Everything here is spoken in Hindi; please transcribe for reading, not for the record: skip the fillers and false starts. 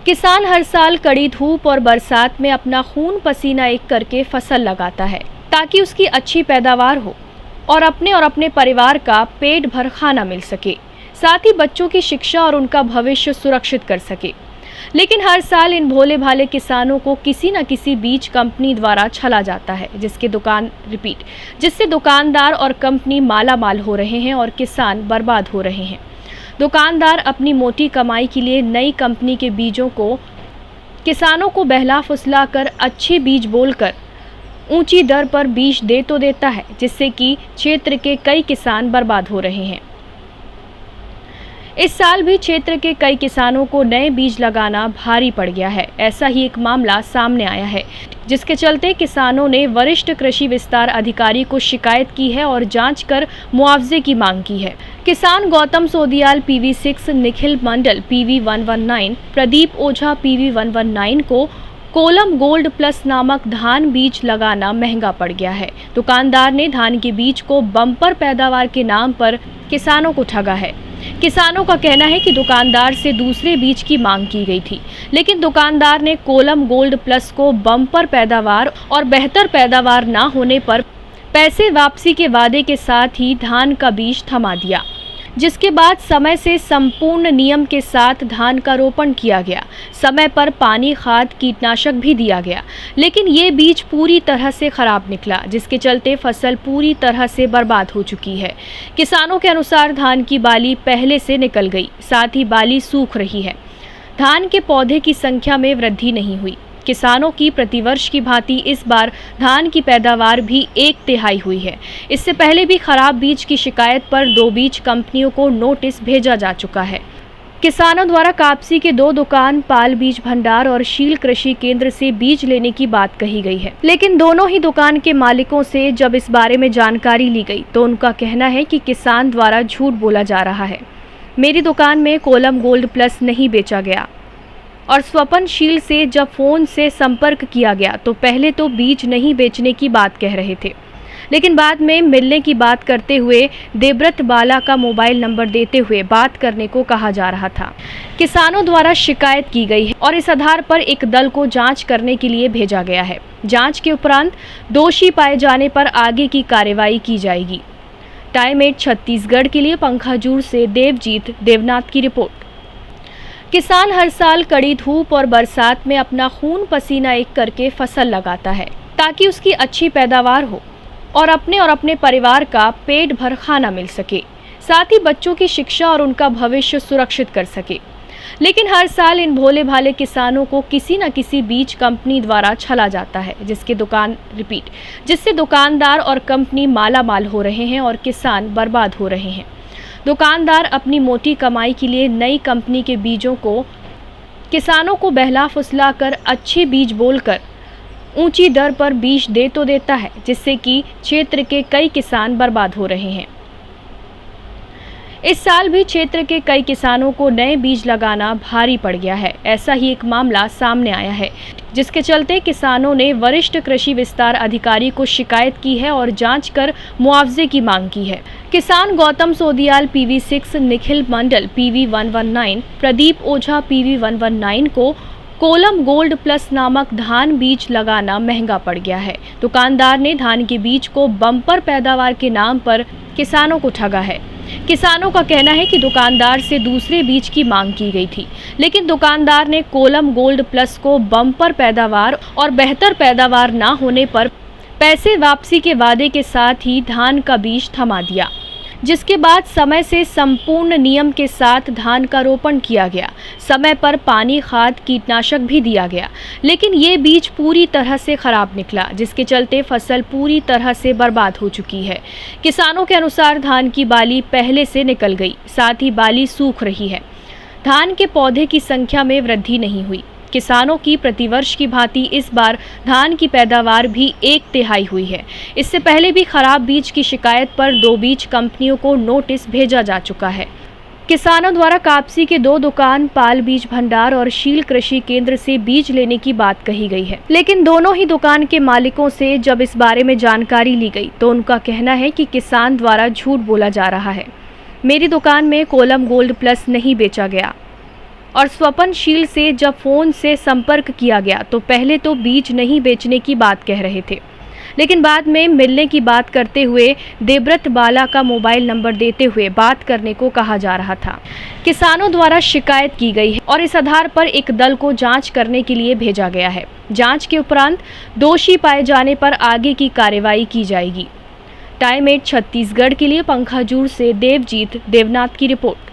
किसान हर साल कड़ी धूप और बरसात में अपना खून पसीना एक करके फसल लगाता है ताकि उसकी अच्छी पैदावार हो और अपने परिवार का पेट भर खाना मिल सके, साथ ही बच्चों की शिक्षा और उनका भविष्य सुरक्षित कर सके। लेकिन हर साल इन भोले भाले किसानों को किसी न किसी बीज कंपनी द्वारा छला जाता है, जिससे दुकानदार और कंपनी माला माल हो रहे हैं और किसान बर्बाद हो रहे हैं। दुकानदार अपनी मोटी कमाई के लिए नई कंपनी के बीजों को किसानों को बहला फुसला कर अच्छे बीज बोलकर ऊंची दर पर बीज दे तो देता है, जिससे कि क्षेत्र के कई किसान बर्बाद हो रहे हैं। इस साल भी क्षेत्र के कई किसानों को नए बीज लगाना भारी पड़ गया है। ऐसा ही एक मामला सामने आया है, जिसके चलते किसानों ने वरिष्ठ कृषि विस्तार अधिकारी को शिकायत की है और जांच कर मुआवजे की मांग की है। किसान गौतम सोदियाल PV6, निखिल मंडल PV119, प्रदीप ओझा PV119 को कोलम गोल्ड प्लस नामक धान बीज लगाना महंगा पड़ गया है। दुकानदार ने धान के बीज को बम्पर पैदावार के नाम पर किसानों को ठगा है। किसानों का कहना है कि दुकानदार से दूसरे बीज की मांग की गई थी, लेकिन दुकानदार ने कोलम गोल्ड प्लस को बम्पर पैदावार और बेहतर पैदावार न होने पर पैसे वापसी के वादे के साथ ही धान का बीज थमा दिया, जिसके बाद समय से संपूर्ण नियम के साथ धान का रोपण किया गया। समय पर पानी, खाद, कीटनाशक भी दिया गया, लेकिन ये बीज पूरी तरह से खराब निकला, जिसके चलते फसल पूरी तरह से बर्बाद हो चुकी है। किसानों के अनुसार धान की बाली पहले से निकल गई, साथ ही बाली सूख रही है। धान के पौधे की संख्या में वृद्धि नहीं हुई। किसानों की प्रतिवर्ष की भांति इस बार धान की पैदावार भी 1/3 हुई है। इससे पहले भी खराब बीज की शिकायत पर 2 बीज कंपनियों को नोटिस भेजा जा चुका है। किसानों द्वारा कापसी के 2 दुकान, पाल बीज भंडार और शील कृषि केंद्र से बीज लेने की बात कही गई है, लेकिन दोनों ही दुकान के मालिकों से जब इस बारे में जानकारी ली गई तो उनका कहना है कि किसान द्वारा झूठ बोला जा रहा है। मेरी दुकान में कोलम गोल्ड प्लस नहीं बेचा गया और स्वपनशील से जब फोन से संपर्क किया गया तो पहले तो बीज नहीं बेचने की बात कह रहे थे, लेकिन बाद में मिलने की बात करते हुए देवव्रत बाला का मोबाइल नंबर देते हुए बात करने को कहा जा रहा था। किसानों द्वारा शिकायत की गई है और इस आधार पर एक दल को जांच करने के लिए भेजा गया है। जांच के उपरांत दोषी पाए जाने पर आगे की कार्रवाई की जाएगी। टाइम 8 छत्तीसगढ़ के लिए पंखाजूर से देवजीत देवनाथ की रिपोर्ट। किसान हर साल कड़ी धूप और बरसात में अपना खून पसीना एक करके फसल लगाता है ताकि उसकी अच्छी पैदावार हो और अपने परिवार का पेट भर खाना मिल सके, साथ ही बच्चों की शिक्षा और उनका भविष्य सुरक्षित कर सके। लेकिन हर साल इन भोले भाले किसानों को किसी न किसी बीज कंपनी द्वारा छला जाता है, जिससे दुकानदार और कंपनी माला माल हो रहे हैं और किसान बर्बाद हो रहे हैं। दुकानदार अपनी मोटी कमाई के लिए नई कंपनी के बीजों को किसानों को बहला फुसला कर अच्छे बीज बोलकर ऊंची दर पर बीज दे तो देता है, जिससे कि क्षेत्र के कई किसान बर्बाद हो रहे हैं। इस साल भी क्षेत्र के कई किसानों को नए बीज लगाना भारी पड़ गया है। ऐसा ही एक मामला सामने आया है, जिसके चलते किसानों ने वरिष्ठ कृषि विस्तार अधिकारी को शिकायत की है और जांच कर मुआवजे की मांग की है। किसान गौतम सोदियाल PV6, निखिल मंडल PV119, प्रदीप ओझा PV119 को कोलम गोल्ड प्लस नामक धान बीज लगाना महंगा पड़ गया है। दुकानदार ने धान के बीज को बम्पर पैदावार के नाम पर किसानों को ठगा है। किसानों का कहना है कि दुकानदार से दूसरे बीज की मांग की गई थी, लेकिन दुकानदार ने कोलम गोल्ड प्लस को बम्पर पैदावार और बेहतर पैदावार न होने पर पैसे वापसी के वादे के साथ ही धान का बीज थमा दिया, जिसके बाद समय से संपूर्ण नियम के साथ धान का रोपण किया गया। समय पर पानी, खाद, कीटनाशक भी दिया गया, लेकिन ये बीज पूरी तरह से खराब निकला, जिसके चलते फसल पूरी तरह से बर्बाद हो चुकी है। किसानों के अनुसार धान की बाली पहले से निकल गई, साथ ही बाली सूख रही है। धान के पौधे की संख्या में वृद्धि नहीं हुई। किसानों की प्रतिवर्ष की भांति इस बार धान की पैदावार भी 1/3 हुई है। इससे पहले भी खराब बीज की शिकायत पर 2 बीज कंपनियों को नोटिस भेजा जा चुका है। किसानों द्वारा कापसी के 2 दुकान, पाल बीज भंडार और शील कृषि केंद्र से बीज लेने की बात कही गई है, लेकिन दोनों ही दुकान के मालिकों से जब इस बारे में जानकारी ली गई तो उनका कहना है कि किसान द्वारा झूठ बोला जा रहा है। मेरी दुकान में कोलम गोल्ड प्लस नहीं बेचा गया और स्वपनशील से जब फोन से संपर्क किया गया तो पहले तो बीज नहीं बेचने की बात कह रहे थे, लेकिन बाद में मिलने की बात करते हुए देवव्रत बाला का मोबाइल नंबर देते हुए बात करने को कहा जा रहा था। किसानों द्वारा शिकायत की गई है और इस आधार पर एक दल को जांच करने के लिए भेजा गया है। जांच के उपरांत दोषी पाए जाने पर आगे की कार्रवाई की जाएगी। टाइम 8 छत्तीसगढ़ के लिए पंखाजूर से देवजीत देवनाथ की रिपोर्ट।